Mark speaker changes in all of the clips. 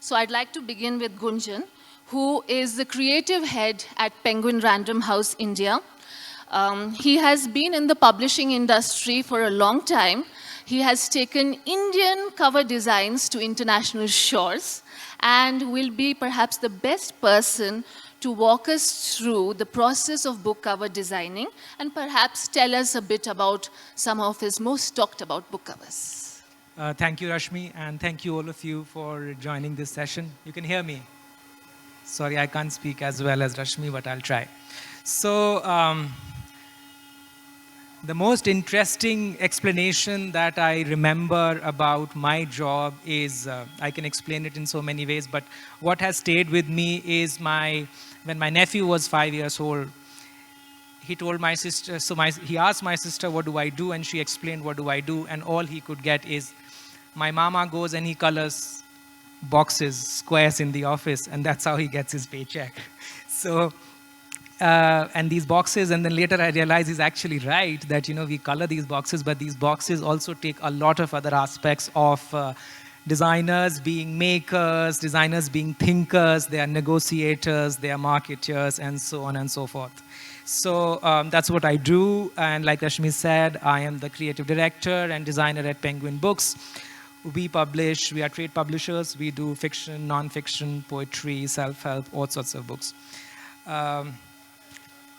Speaker 1: So I'd like to begin with Gunjan, who is the creative head at Penguin Random House India. He has been in the publishing industry for a long time. He has taken Indian cover designs to international shores and will be perhaps the best person to walk us through the process of book cover designing and perhaps tell us a bit about some of his most talked about book covers.
Speaker 2: Thank you, Rashmi, and thank you all of you for joining this session. You can hear me. Sorry, I can't speak as well as Rashmi, but I'll try. So, the most interesting explanation that I remember about my job is, I can explain it in so many ways, but what has stayed with me is when my nephew was 5 years old, he told my sister, he asked my sister, what do I do? And she explained, what do I do? And all he could get is, my mama goes and he colors boxes, squares in the office, and that's how he gets his paycheck. So, and these boxes, and then later I realized he's actually right, that, we color these boxes, but these boxes also take a lot of other aspects of designers being makers, designers being thinkers, they are negotiators, they are marketers, and so on and so forth. So that's what I do, and like Rashmi said, I am the creative director and designer at Penguin Books. We are trade publishers, we do fiction, non-fiction, poetry, self-help, all sorts of books.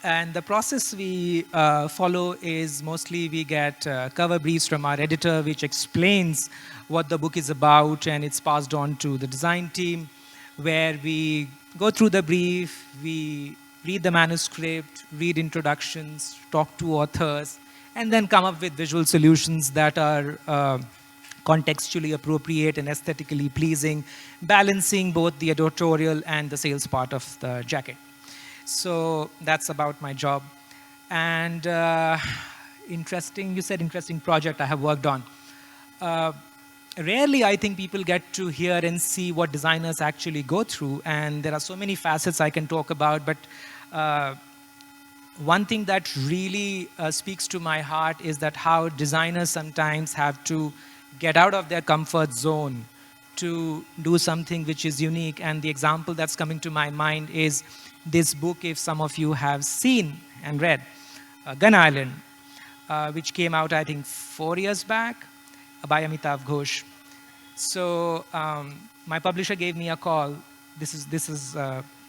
Speaker 2: And the process we follow is mostly we get cover briefs from our editor, which explains what the book is about, and it's passed on to the design team, where we go through the brief, we read the manuscript, read introductions, talk to authors, and then come up with visual solutions that are contextually appropriate and aesthetically pleasing, balancing both the editorial and the sales part of the jacket. So that's about my job. And you said interesting project I have worked on. Rarely, I think, people get to hear and see what designers actually go through, and there are so many facets I can talk about, but one thing that really speaks to my heart is that how designers sometimes have to get out of their comfort zone to do something which is unique. And the example that's coming to my mind is this book, if some of you have seen and read, Gun Island, which came out, I think, 4 years back by Amitav Ghosh. So my publisher gave me a call. This is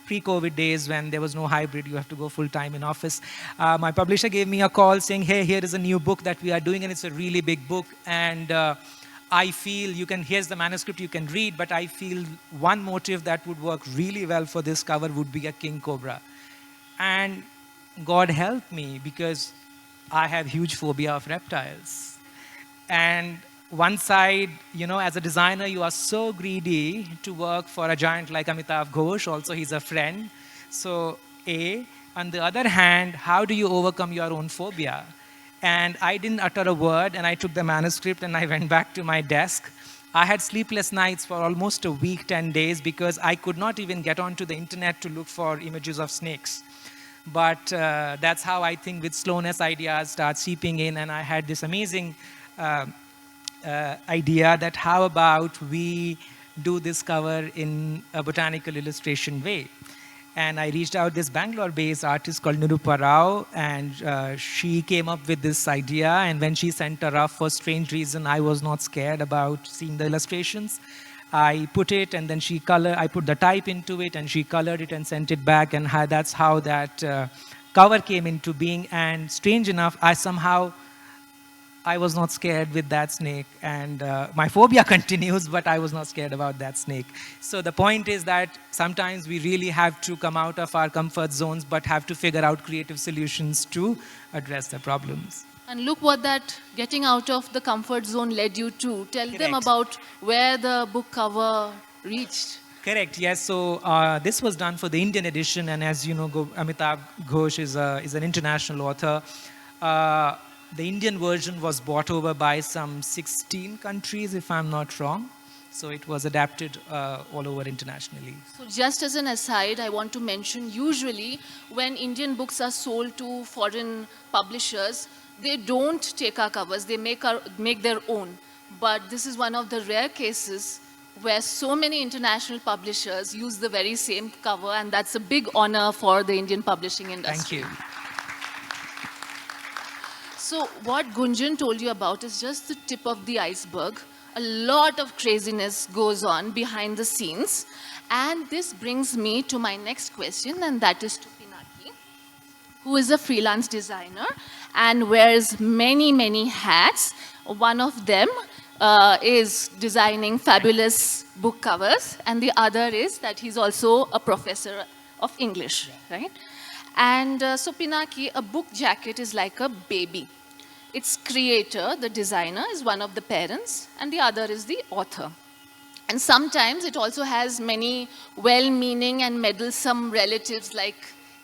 Speaker 2: pre-COVID days when there was no hybrid, you have to go full-time in office. My publisher gave me a call saying, hey, here is a new book that we are doing, and it's a really big book. And I feel here's the manuscript you can read, but I feel one motif that would work really well for this cover would be a king cobra. And God help me, because I have huge phobia of reptiles. And one side, as a designer, you are so greedy to work for a giant like Amitav Ghosh. Also, he's a friend. So, on the other hand, how do you overcome your own phobia? And I didn't utter a word, and I took the manuscript and I went back to my desk. I had sleepless nights for almost a week, 10 days, because I could not even get onto the internet to look for images of snakes. But that's how I think with slowness ideas start seeping in, and I had this amazing idea that how about we do this cover in a botanical illustration way. And I reached out this Bangalore-based artist called Nirupa Rao, and she came up with this idea. And when she sent a rough, for strange reason, I was not scared about seeing the illustrations. I put it, and then I put the type into it, and she colored it and sent it back. And that's how that cover came into being. And strange enough, I was not scared with that snake, and my phobia continues, but I was not scared about that snake. So the point is that sometimes we really have to come out of our comfort zones, but have to figure out creative solutions to address the problems.
Speaker 1: And look what that getting out of the comfort zone led you to. Tell them about where the book cover reached.
Speaker 2: Correct, yes. So this was done for the Indian edition, and as you know, Amitav Ghosh is an international author. The Indian version was bought over by some 16 countries, if I'm not wrong. So it was adapted all over internationally.
Speaker 1: So just as an aside, I want to mention, usually when Indian books are sold to foreign publishers, they don't take our covers, they make their own. But this is one of the rare cases where so many international publishers use the very same cover, and that's a big honor for the Indian publishing industry.
Speaker 2: Thank you.
Speaker 1: So what Gunjan told you about is just the tip of the iceberg. A lot of craziness goes on behind the scenes. And this brings me to my next question, and that is to Pinaki, who is a freelance designer and wears many, many hats. One of them is designing fabulous book covers, and the other is that he's also a professor of English, right? And so Pinaki, a book jacket is like a baby. Its creator, the designer, is one of the parents, and the other is the author. And sometimes it also has many well-meaning and meddlesome relatives like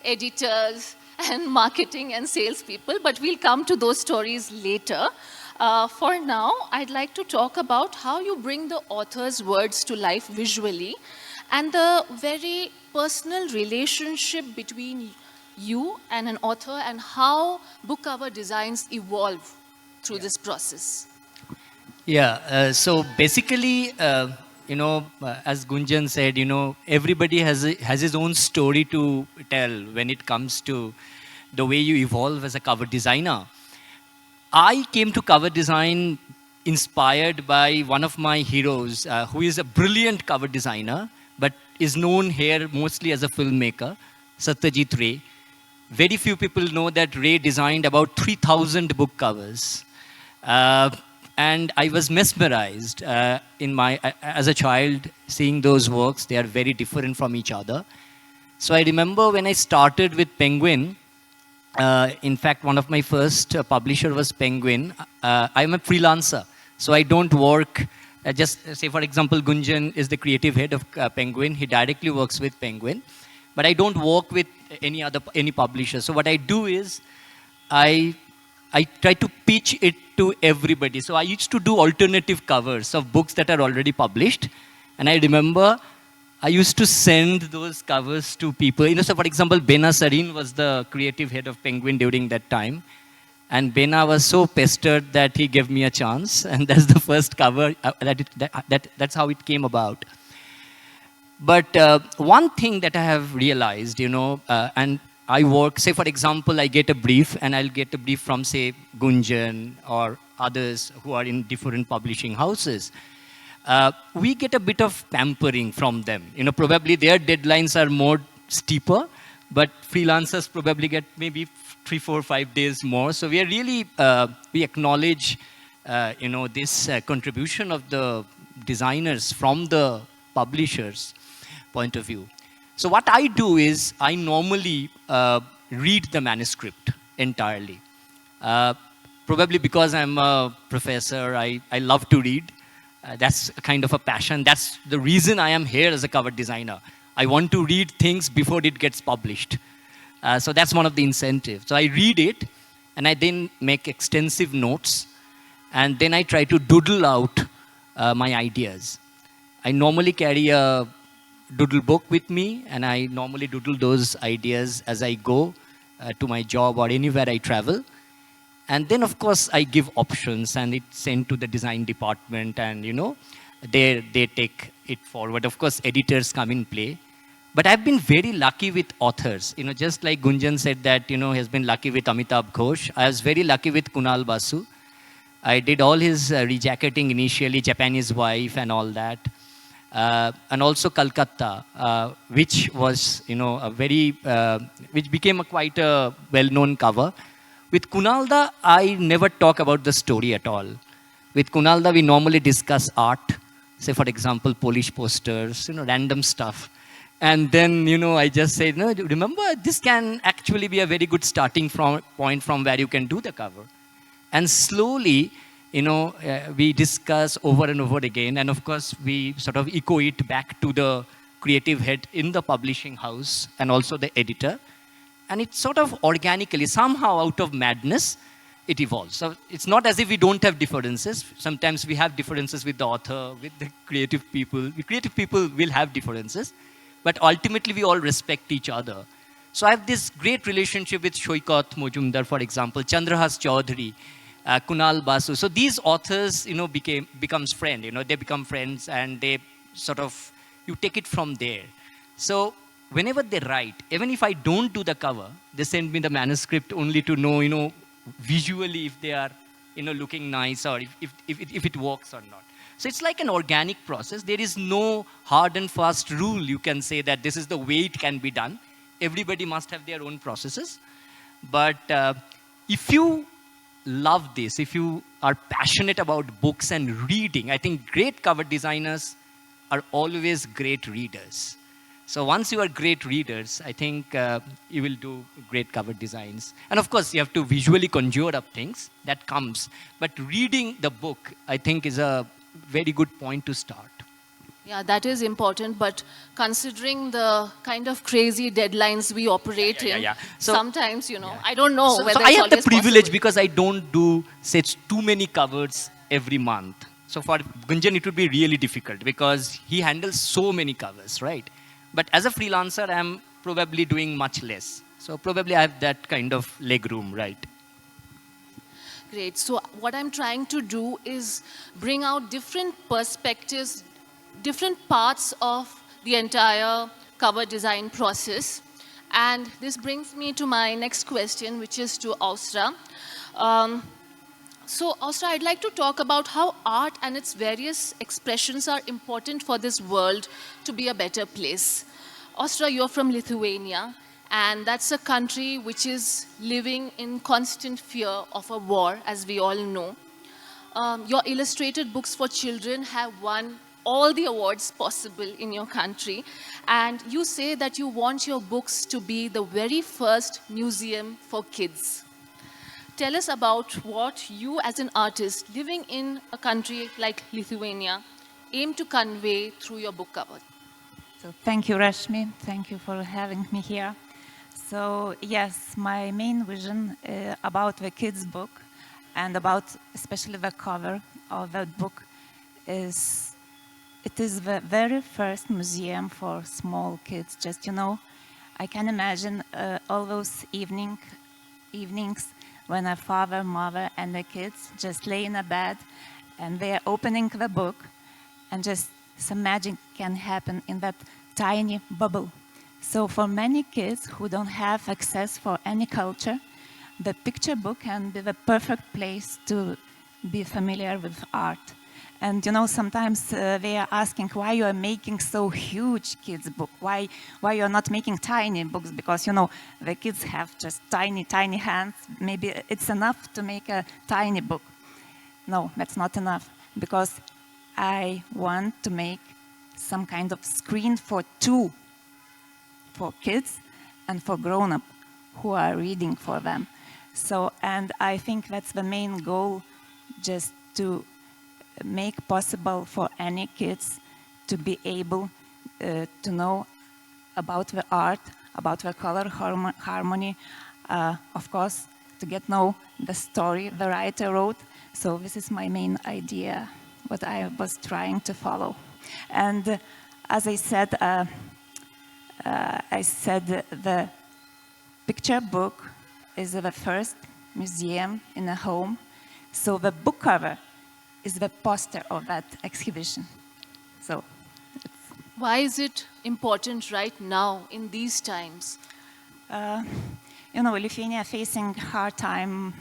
Speaker 1: editors and marketing and salespeople, but we'll come to those stories later. For now, I'd like to talk about how you bring the author's words to life visually and the very personal relationship between you and an author and how book cover designs evolve through this process.
Speaker 3: Yeah, so basically, as Gunjan said, everybody has his own story to tell when it comes to the way you evolve as a cover designer. I came to cover design inspired by one of my heroes, who is a brilliant cover designer, but is known here mostly as a filmmaker, Satyajit Ray. Very few people know that Ray designed about 3,000 book covers. And I was mesmerized as a child seeing those works. They are very different from each other. So I remember when I started with Penguin, in fact, one of my first publisher was Penguin. I'm a freelancer, so I don't work. Just say, for example, Gunjan is the creative head of Penguin. He directly works with Penguin. But I don't work with any publisher. So what I do is, I try to pitch it to everybody. So I used to do alternative covers of books that are already published. And I remember I used to send those covers to people. So for example, Bena Sareen was the creative head of Penguin during that time. And Bena was so pestered that he gave me a chance. And that's the first cover. That's how it came about. But one thing that I have realized, and I work, say for example, I get a brief and I'll get a brief from say Gunjan or others who are in different publishing houses. We get a bit of pampering from them. Probably their deadlines are more steeper, but freelancers probably get maybe 3, 4, 5 days more. So we are really, we acknowledge, this contribution of the designers from the publishers' point of view. So what I do is I normally read the manuscript entirely. Probably because I'm a professor, I love to read. That's a kind of a passion. That's the reason I am here as a cover designer. I want to read things before it gets published. So that's one of the incentives. So I read it, and I then make extensive notes, and then I try to doodle out my ideas. I normally carry a doodle book with me, and I normally doodle those ideas as I go to my job or anywhere I travel. And then, of course, I give options, and it's sent to the design department, and, they take it forward. Of course, editors come in play. But I've been very lucky with authors. Just like Gunjan said that, he has been lucky with Amitabh Ghosh. I was very lucky with Kunal Basu. I did all his rejacketing initially, Japanese Wife and all that. And also Calcutta, which was, which became quite a well-known cover. With Kunalda, I never talk about the story at all. With Kunalda, we normally discuss art. Say, for example, Polish posters, random stuff. And then, I just say, no, remember, this can actually be a very good starting point from where you can do the cover. And slowly, we discuss over and over again. And of course, we sort of echo it back to the creative head in the publishing house and also the editor. And it's sort of organically, somehow out of madness, it evolves. So it's not as if we don't have differences. Sometimes we have differences with the author, with the creative people. The creative people will have differences. But ultimately, we all respect each other. So I have this great relationship with Shoikat Mojumdar, for example, Chandrahas Chaudhary, Kunal Basu. So these authors, becomes friends. They become friends, and they sort of, you take it from there. So whenever they write, even if I don't do the cover, they send me the manuscript only to know, visually if they are, looking nice or if it works or not. So it's like an organic process. There is no hard and fast rule you can say that this is the way it can be done. Everybody must have their own processes. But if you love this, if you are passionate about books and reading, I think great cover designers are always great readers. So once you are great readers, I think you will do great cover designs. And of course, you have to visually conjure up things. That comes. But reading the book, I think, is a very good point to start.
Speaker 1: Yeah, that is important, but considering the kind of crazy deadlines we operate in,
Speaker 3: So,
Speaker 1: sometimes, I don't know
Speaker 3: So
Speaker 1: whether
Speaker 3: I
Speaker 1: it's
Speaker 3: have the
Speaker 1: always
Speaker 3: privilege
Speaker 1: possible.
Speaker 3: because I don't do too many covers every month. So for Gunjan, it would be really difficult because he handles so many covers, right? But as a freelancer, I'm probably doing much less. So probably I have that kind of leg room, right?
Speaker 1: Great. So what I'm trying to do is bring out different perspectives, different parts of the entire cover design process. And this brings me to my next question, which is to Aušra. So Aušra, I'd like to talk about how art and its various expressions are important for this world to be a better place. Aušra, you're from Lithuania, and that's a country which is living in constant fear of a war, as we all know. Your illustrated books for children have won all the awards possible in your country, and you say that you want your books to be the very first museum for kids. Tell us about what you as an artist living in a country like Lithuania aim to convey through your book cover.
Speaker 4: So thank you, Rashmi. Thank you for having me here. So yes, my main vision about the kids' book and about especially the cover of that book is it is the very first museum for small kids. Just, I can imagine all those evenings when a father, mother, and the kids just lay in a bed and they're opening the book and just some magic can happen in that tiny bubble. So for many kids who don't have access for any culture, the picture book can be the perfect place to be familiar with art. And sometimes they are asking why you are making so huge kids book, why you're not making tiny books, because the kids have just tiny hands. Maybe it's enough to make a tiny book. No, that's not enough, because I want to make some kind of screen for two, for kids and for grown-up who are reading for them. So, and I think that's the main goal, just to make possible for any kids to be able to know about the art, about the color harmony, of course, to get know the story the writer wrote. So this is my main idea, what I was trying to follow. And as I said the picture book is the first museum in a home. So the book cover is the poster of that exhibition. So,
Speaker 1: why is it important right now in these times?
Speaker 4: Lithuania facing hard time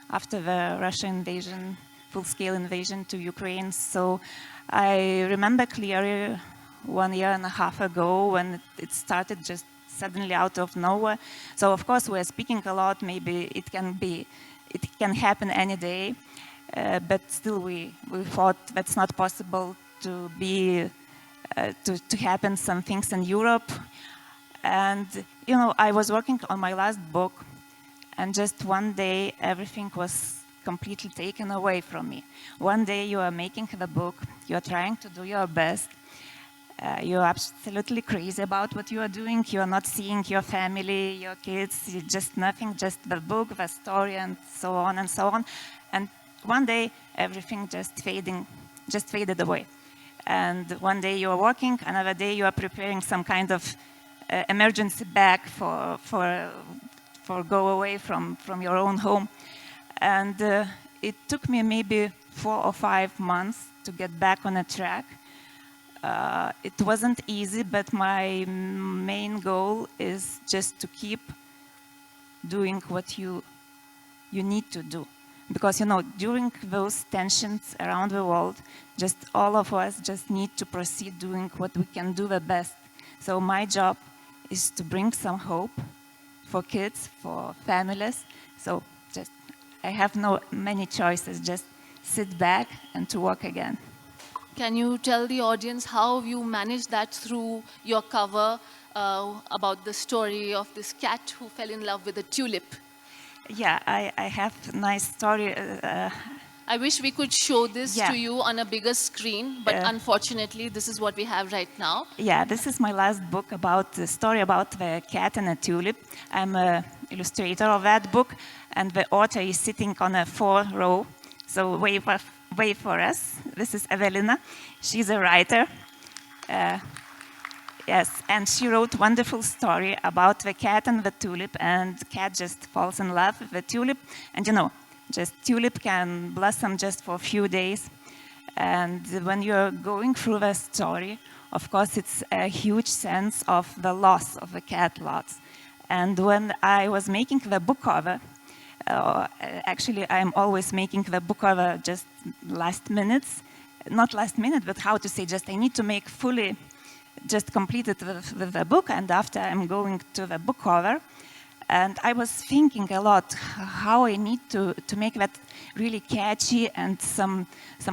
Speaker 4: after the Russian invasion, full-scale invasion to Ukraine. So I remember clearly 1.5 years ago when it started just suddenly out of nowhere. So of course we're speaking a lot. Maybe it can happen any day. But still, we thought that's not possible to be to happen some things in Europe. And I was working on my last book, and just one day everything was completely taken away from me. One day you are making the book, you are trying to do your best, you're absolutely crazy about what you are doing. You are not seeing your family, your kids, just nothing, just the book, the story, and so on and so on. And one day, everything just faded away. And one day you are working, another day you are preparing some kind of emergency bag for go away from your own home. And it took me maybe 4 or 5 months to get back on a track. it wasn't easy, but my main goal is just to keep doing what you need to do. Because, you know, during those tensions around the world, just all of us just need to proceed doing what we can do the best. So my job is to bring some hope for kids, for families. So just, I have no many choices, just sit back and to work again.
Speaker 1: Can you tell the audience how you managed that through your cover about the story of this cat who fell in love with a tulip?
Speaker 4: Yeah, I have a nice story.
Speaker 1: I wish we could show this
Speaker 4: Yeah.
Speaker 1: to you on a bigger screen, but unfortunately, this is what we have right now.
Speaker 4: Yeah, this is my last book about the story about the cat and a tulip. I'm an illustrator of that book, and the author is sitting on a 4th row. So wave for us. This is Evelina. She's a writer. Yes, and she wrote a wonderful story about the cat and the tulip, and the cat just falls in love with the tulip. And you know, just tulip can blossom just for a few days. And when you're going through the story, of course, it's a huge sense of the loss of the cat loss. And when I was making the book cover, actually, I'm always making the book cover just last minutes. Not last minute, but how to say, just I need to make fully just completed with the book, and after I'm going to the book cover. And I was thinking a lot how I need to make that really catchy and some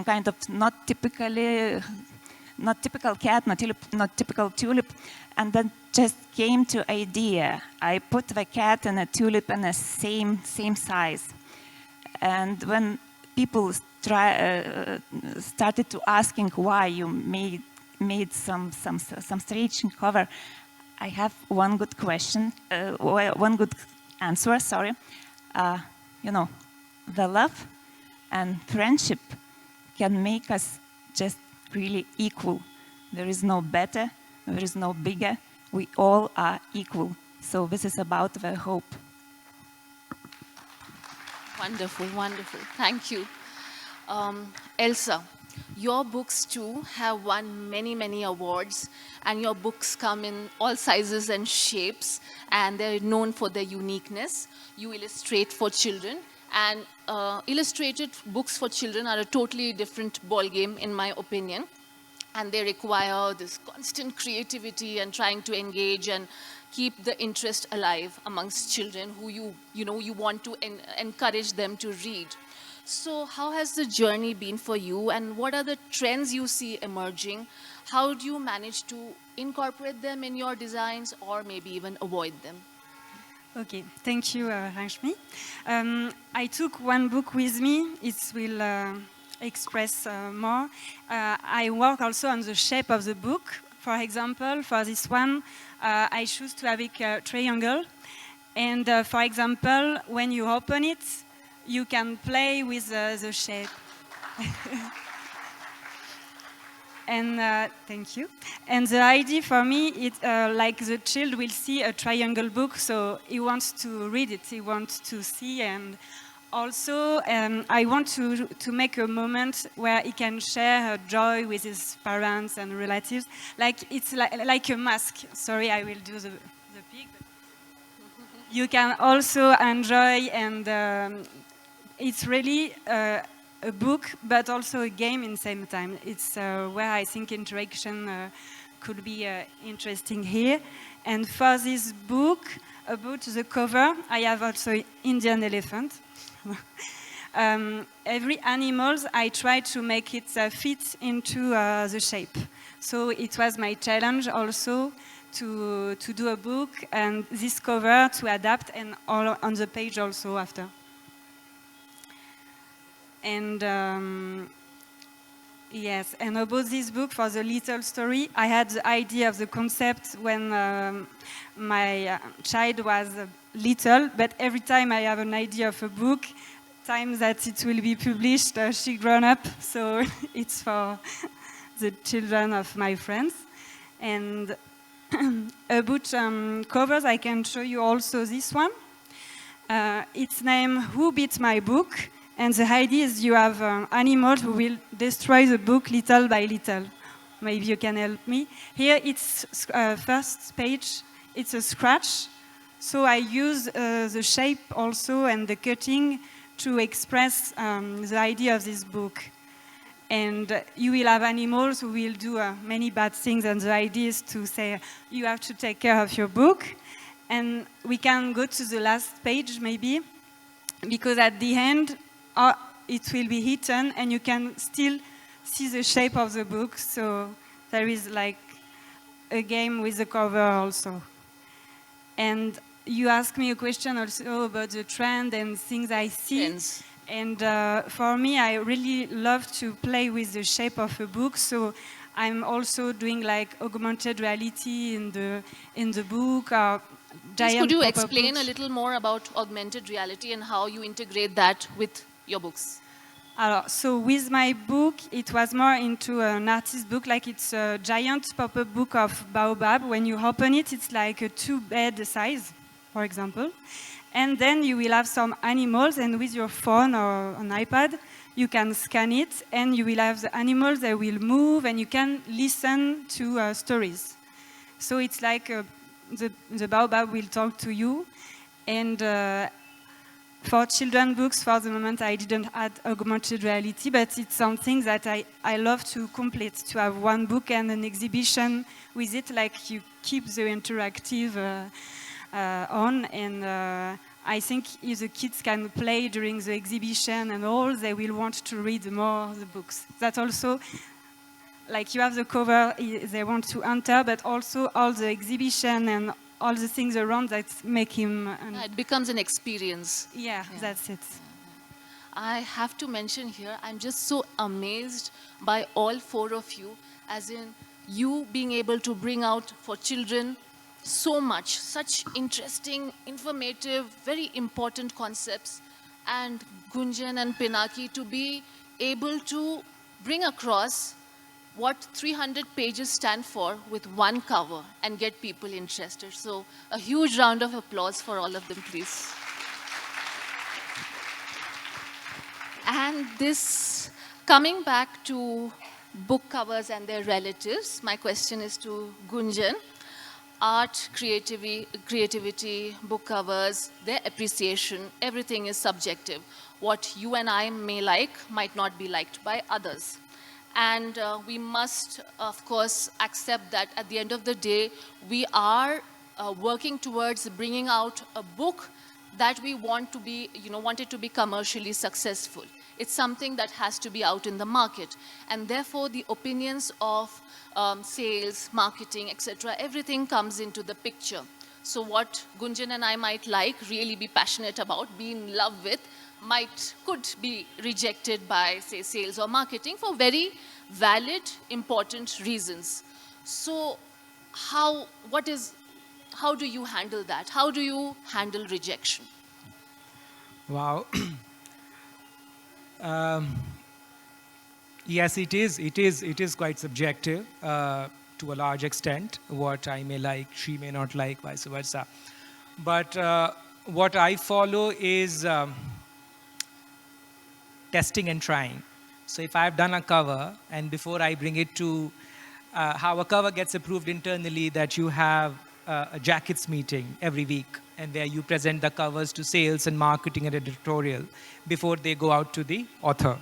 Speaker 4: kind of not typical cat, not typical tulip. And then just came to idea. I put the cat and a tulip in the same size. And when people started to asking why you made some strange cover, I have one good question, one good answer, sorry. You know, the love and friendship can make us just really equal. There is no better, there is no bigger. We all are equal. So this is about the hope.
Speaker 1: Wonderful, wonderful. Thank you. Elsa, your books too have won many, many awards, and your books come in all sizes and shapes, and they're known for their uniqueness. You illustrate for children, and illustrated books for children are a totally different ballgame, in my opinion, and they require this constant creativity and trying to engage and keep the interest alive amongst children who you want to encourage them to read. So how has the journey been for you, and what are the trends you see emerging? How do you manage to incorporate them in your designs or maybe even avoid them?
Speaker 5: Okay, thank you, Rashmi. I took one book with me. It will express more. I work also on the shape of the book. For example, for this one, I choose to have a triangle. And for example, when you open it, you can play with the shape. And thank you. And the idea for me, it's like the child will see a triangle book, so he wants to read it, he wants to see. And also, I want to make a moment where he can share joy with his parents and relatives. Like it's like a mask. Sorry, I will do the pig. You can also enjoy, and it's really a book, but also a game in the same time. It's where I think interaction could be interesting here. And for this book, about the cover, I have also Indian elephant. Every animals, I try to make it fit into the shape. So it was my challenge also to do a book and this cover to adapt, and all on the page also after. And yes, and about this book, for the little story, I had the idea of the concept when my child was little, but every time I have an idea of a book, time that it will be published, she grown up, so it's for the children of my friends. And about covers, I can show you also this one. It's named Who Beat My Book? And the idea is you have animals who will destroy the book little by little. maybe you can help me. Here it's first page, it's a scratch. So I use the shape also and the cutting to express the idea of this book. And you will have animals who will do many bad things, and the idea is to say, you have to take care of your book. And we can go to the last page, maybe, because at the end, it will be hidden, and you can still see the shape of the book. So there is like a game with the cover also. And you asked me a question also about the trend and things I see.
Speaker 1: Trends.
Speaker 5: And for me, I really love to play with the shape of a book. So I'm also doing like augmented reality in the book.
Speaker 1: Please, could you
Speaker 5: pop-up
Speaker 1: explain
Speaker 5: books.
Speaker 1: a little more about augmented reality and how you integrate that with your books?
Speaker 5: So with my book, it was more into an artist book, like it's a giant pop-up book of baobab. When you open it, it's like a 2-bed size, for example. And then you will have some animals, and with your phone or an iPad, you can scan it, and you will have the animals that will move, and you can listen to stories. So it's like the baobab will talk to you. And for children books, for the moment, I didn't add augmented reality, but it's something that I love to complete, to have one book and an exhibition with it, like you keep the interactive on, and I think if the kids can play during the exhibition and all, they will want to read more of the books. That also, like you have the cover, they want to enter, but also all the exhibition and all the things around that make him...
Speaker 1: It becomes an experience.
Speaker 5: Yeah, that's it.
Speaker 1: I have to mention here, I'm just so amazed by all 4 of you, as in you being able to bring out for children so much, such interesting, informative, very important concepts, and Gunjan and Pinaki to be able to bring across what 300 pages stand for with one cover and get people interested. So a huge round of applause for all of them, please. And this, coming back to book covers and their relatives, my question is to Gunjan. Art, creativity, book covers, their appreciation, everything is subjective. What you and I may like might not be liked by others. And we must, of course, accept that at the end of the day, we are working towards bringing out a book that we want to be, want it to be commercially successful. It's something that has to be out in the market. And therefore, the opinions of sales, marketing, etc., everything comes into the picture. So what Gunjan and I might like, really be passionate about, be in love with, could be rejected by, say, sales or marketing for very valid, important reasons. So how do you handle that? How do you handle rejection?
Speaker 2: Wow. Yes, it is quite subjective to a large extent. What I may like, she may not like, vice versa. But what I follow is testing and trying. So if I've done a cover, and before I bring it to how a cover gets approved internally, that you have a jackets meeting every week, and where you present the covers to sales and marketing and editorial before they go out to the author.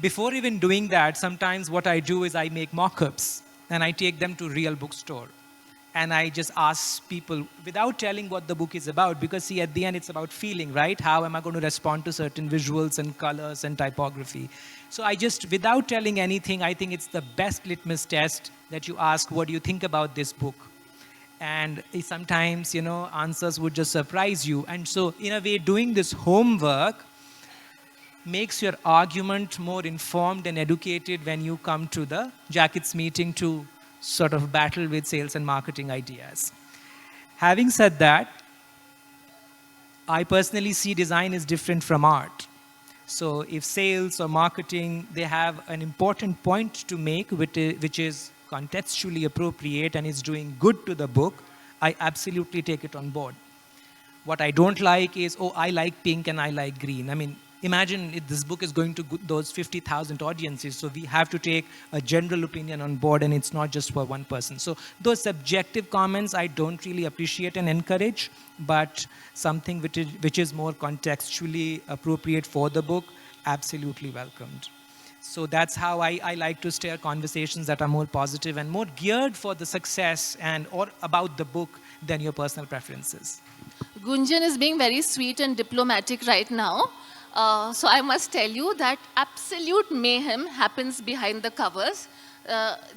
Speaker 2: Before even doing that, sometimes what I do is I make mock-ups, and I take them to real bookstore. And I just ask people, without telling what the book is about, because see, at the end, it's about feeling, right? How am I going to respond to certain visuals and colors and typography? So I just, without telling anything, I think it's the best litmus test that you ask, what do you think about this book? And sometimes, answers would just surprise you. And so, in a way, doing this homework makes your argument more informed and educated when you come to the jackets meeting to sort of battle with sales and marketing ideas. Having said that, I personally see design is different from art. So if sales or marketing, they have an important point to make, which is contextually appropriate and is doing good to the book, I absolutely take it on board. What I don't like is, I like pink and I like green. I mean, imagine if this book is going to those 50,000 audiences, so we have to take a general opinion on board, and it's not just for one person. So those subjective comments I don't really appreciate and encourage, but something which is more contextually appropriate for the book, absolutely welcomed. So that's how I like to steer conversations that are more positive and more geared for the success and or about the book than your personal preferences.
Speaker 1: Gunjan is being very sweet and diplomatic right now. So I must tell you that absolute mayhem happens behind the covers.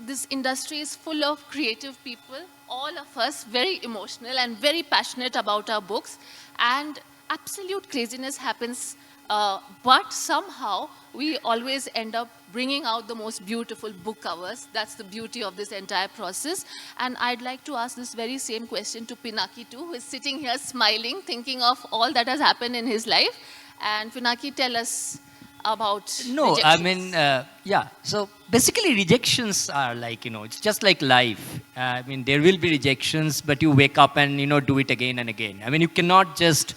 Speaker 1: This industry is full of creative people, all of us very emotional and very passionate about our books, and absolute craziness happens, but somehow we always end up bringing out the most beautiful book covers. That's the beauty of this entire process. And I'd like to ask this very same question to Pinaki too, who is sitting here smiling, thinking of all that has happened in his life. And Pinaki, tell us about
Speaker 3: No,
Speaker 1: rejections.
Speaker 3: I mean, yeah. So basically, rejections are like, it's just like life. I mean, there will be rejections, but you wake up and, do it again and again. I mean, you cannot just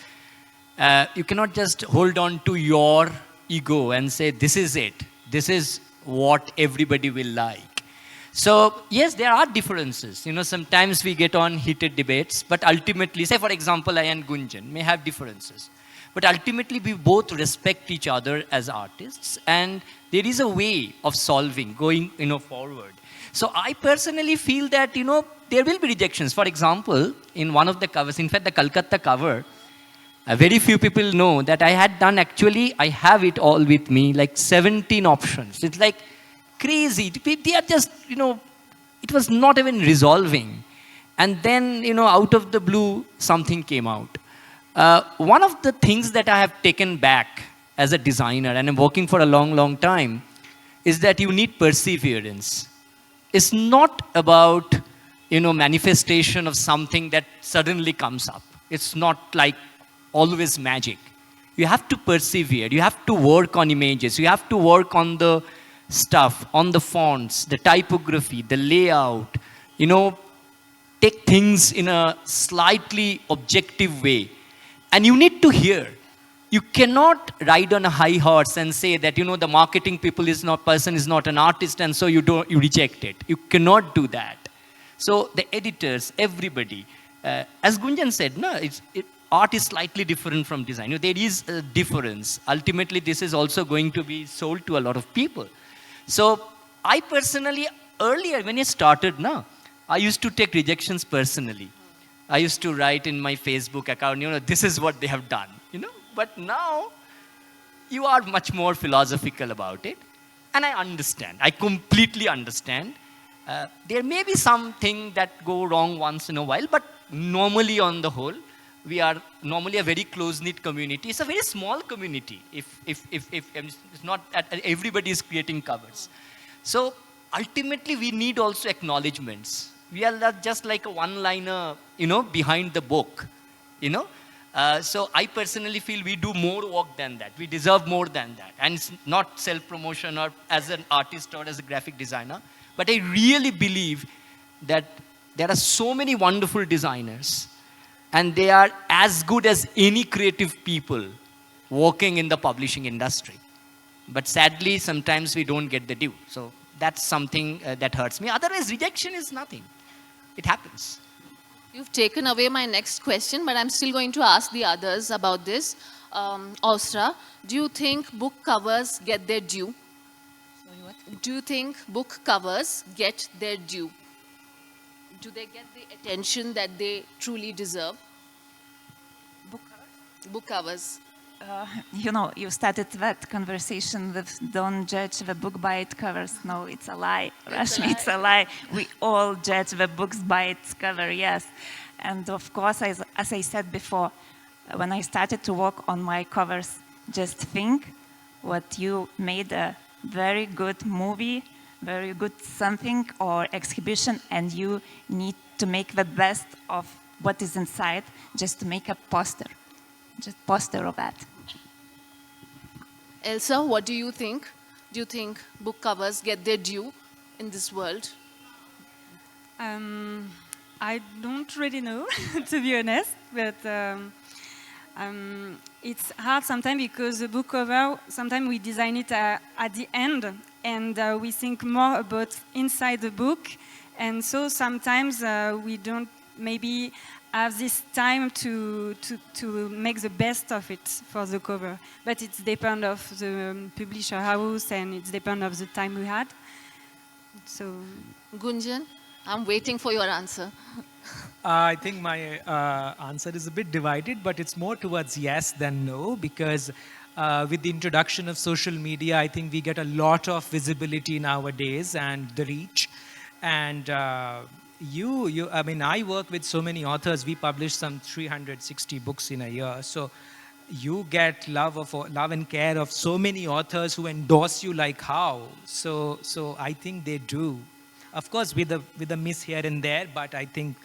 Speaker 3: hold on to your ego and say, this is it. This is what everybody will like. So, yes, there are differences. Sometimes we get on heated debates, but ultimately, say, for example, I and Gunjan may have differences. But ultimately, we both respect each other as artists, and there is a way of solving, going, forward. So I personally feel that, there will be rejections. For example, in one of the covers, in fact, the Calcutta cover, very few people know that I had done, actually, I have it all with me, like 17 options. It's like crazy. They are just, it was not even resolving. And then, out of the blue, something came out. One of the things that I have taken back as a designer, and I'm working for a long, long time, is that you need perseverance. It's not about, manifestation of something that suddenly comes up. It's not like always magic. You have to persevere. You have to work on images. You have to work on the stuff, on the fonts, the typography, the layout, take things in a slightly objective way. And you need to hear. You cannot ride on a high horse and say that, the marketing person is not an artist, and so you reject it. You cannot do that. So the editors, everybody, as Gunjan said, art is slightly different from design. There is a difference. Ultimately, this is also going to be sold to a lot of people. So I personally, earlier when I started, I used to take rejections personally. I used to write in my Facebook account, this is what they have done, But now, you are much more philosophical about it. And I understand. I completely understand. There may be something that go wrong once in a while, but normally on the whole, we are normally a very close-knit community. It's a very small community. If it's not that everybody is creating covers. So ultimately, we need also acknowledgements. We are not just like a one-liner, behind the book, So I personally feel we do more work than that. We deserve more than that. And it's not self-promotion or as an artist or as a graphic designer. But I really believe that there are so many wonderful designers, and they are as good as any creative people working in the publishing industry. But sadly, sometimes we don't get the due. So that's something that hurts me. Otherwise, rejection is nothing. It happens.
Speaker 1: You've taken away my next question, but I'm still going to ask the others about this. Aušra, do you think book covers get their due?
Speaker 6: Sorry, what?
Speaker 1: Do you think book covers get their due? Do they get the attention that they truly deserve?
Speaker 4: Book covers?
Speaker 1: Book covers.
Speaker 4: You started that conversation with don't judge the book by its covers. No, it's a lie. Rashmi, it's a lie. We all judge the books by its cover, yes. And of course, as I said before, when I started to work on my covers, just think what you made a very good movie, very good something or exhibition, and you need to make the best of what is inside just to make a poster. Just poster of that.
Speaker 1: Elsa, what do you think? Do you think book covers get their due in this world?
Speaker 5: I don't really know, to be honest, but It's hard sometimes because the book cover, sometimes we design it at the end, and we think more about inside the book, and so sometimes we don't maybe have this time to make the best of it for the cover. But it depends of the publisher house, and it depends of the time we had. So,
Speaker 1: Gunjan, I'm waiting for your answer.
Speaker 2: I think my answer is a bit divided, but it's more towards yes than no, because with the introduction of social media, I think we get a lot of visibility nowadays and the reach. And I mean, I work with so many authors. We publish some 360 books in a year. So you get love and care of so many authors who endorse you like how. So I think they do. Of course, with a miss here and there, but I think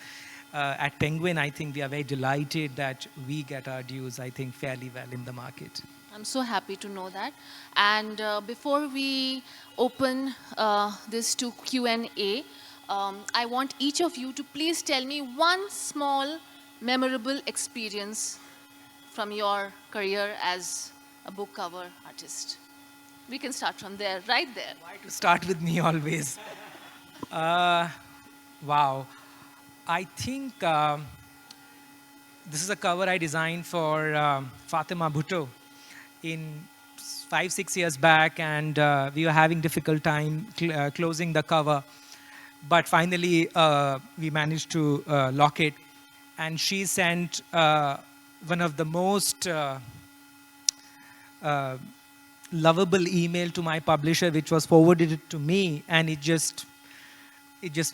Speaker 2: at Penguin, I think we are very delighted that we get our dues, I think, fairly well in the market.
Speaker 1: I'm so happy to know that. And before we open this to Q&A, I want each of you to please tell me one small, memorable experience from your career as a book cover artist. We can start from there, right there.
Speaker 2: Why to start with me always? Wow. I think this is a cover I designed for Fatima Bhutto in 5-6 years back, and we were having difficult time closing the cover. But finally, we managed to lock it. And she sent one of the most lovable email to my publisher, which was forwarded to me, and it just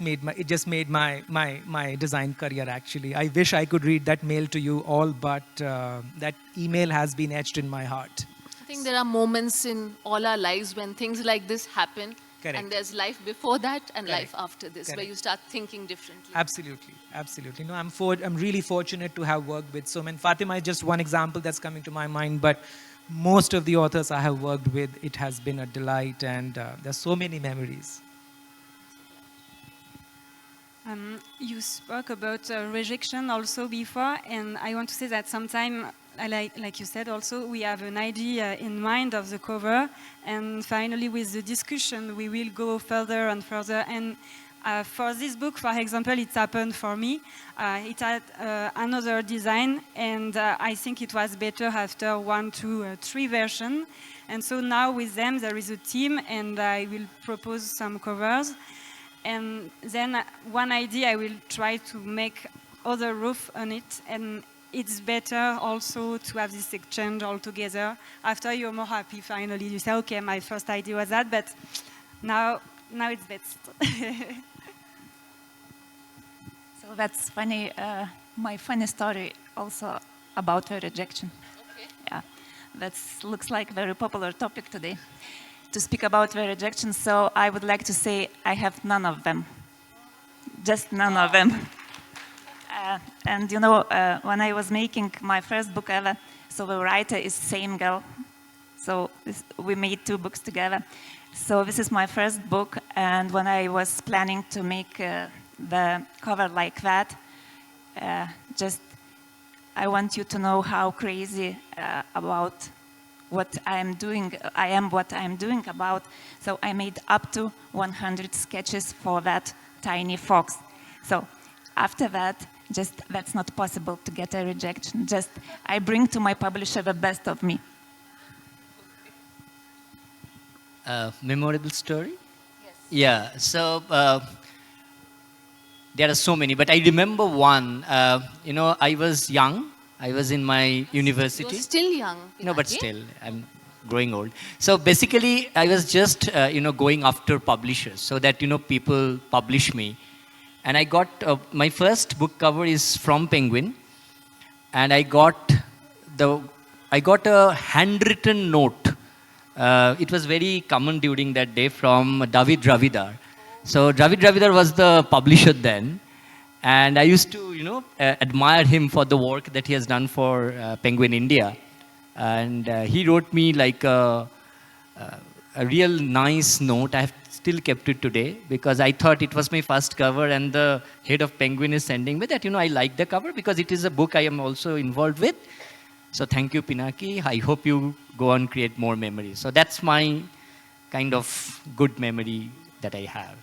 Speaker 2: made my design career, actually. I wish I could read that mail to you all, but that email has been etched in my heart.
Speaker 1: I think there are moments in all our lives when things like this happen.
Speaker 2: Correct.
Speaker 1: And there's life before that and
Speaker 2: Correct.
Speaker 1: life after this,
Speaker 2: Correct.
Speaker 1: where you start thinking differently.
Speaker 2: Absolutely, absolutely. No, I'm really fortunate to have worked with so many. Fatima is just one example that's coming to my mind, but most of the authors I have worked with, it has been a delight, and there's so many memories.
Speaker 5: You spoke about rejection also before, and I want to say that sometimes, like you said also, we have an idea in mind of the cover, and finally with the discussion we will go further and further. And for this book, for example, it happened for me. It had another design, and I think it was better after 1, 2, 3 versions. And so now with them there is a team, and I will propose some covers. And then one idea, I will try to make other roof on it, and it's better also to have this exchange all together. After you're more happy, finally, you say, okay, my first idea was that, but now it's best.
Speaker 4: So that's funny, my funny story also about the rejection.
Speaker 1: Okay.
Speaker 4: Yeah, that looks like a very popular topic today, to speak about the rejection. So I would like to say I have none of them, just none of them. And you know, when I was making my first book ever, so the writer is same girl. So we made 2 books together. So this is my first book, and when I was planning to make the cover like that, just I want you to know how crazy about what I am doing about. So I made up to 100 sketches for that tiny fox. So after that, just that's not possible to get a rejection. Just I bring to my publisher the best of me.
Speaker 3: Memorable story?
Speaker 1: Yes.
Speaker 3: Yeah, so there are so many, but I remember one. You know, I was young. I was in my university.
Speaker 1: You're still young.
Speaker 3: No, but
Speaker 1: Pinaki.
Speaker 3: still, I'm growing old. So basically, I was just, going after publishers so that, people publish me. And I got, my first book cover is from Penguin. And I got a handwritten note. It was very common during that day from David Dravidar. So David Dravidar was the publisher then. And I used to, admire him for the work that he has done for Penguin India. And he wrote me like a real nice note. I have still kept it today because I thought it was my first cover, and the head of Penguin is sending me that, I like the cover because it is a book I am also involved with. So thank you, Pinaki. I hope you go on create more memories. So that's my kind of good memory that I have.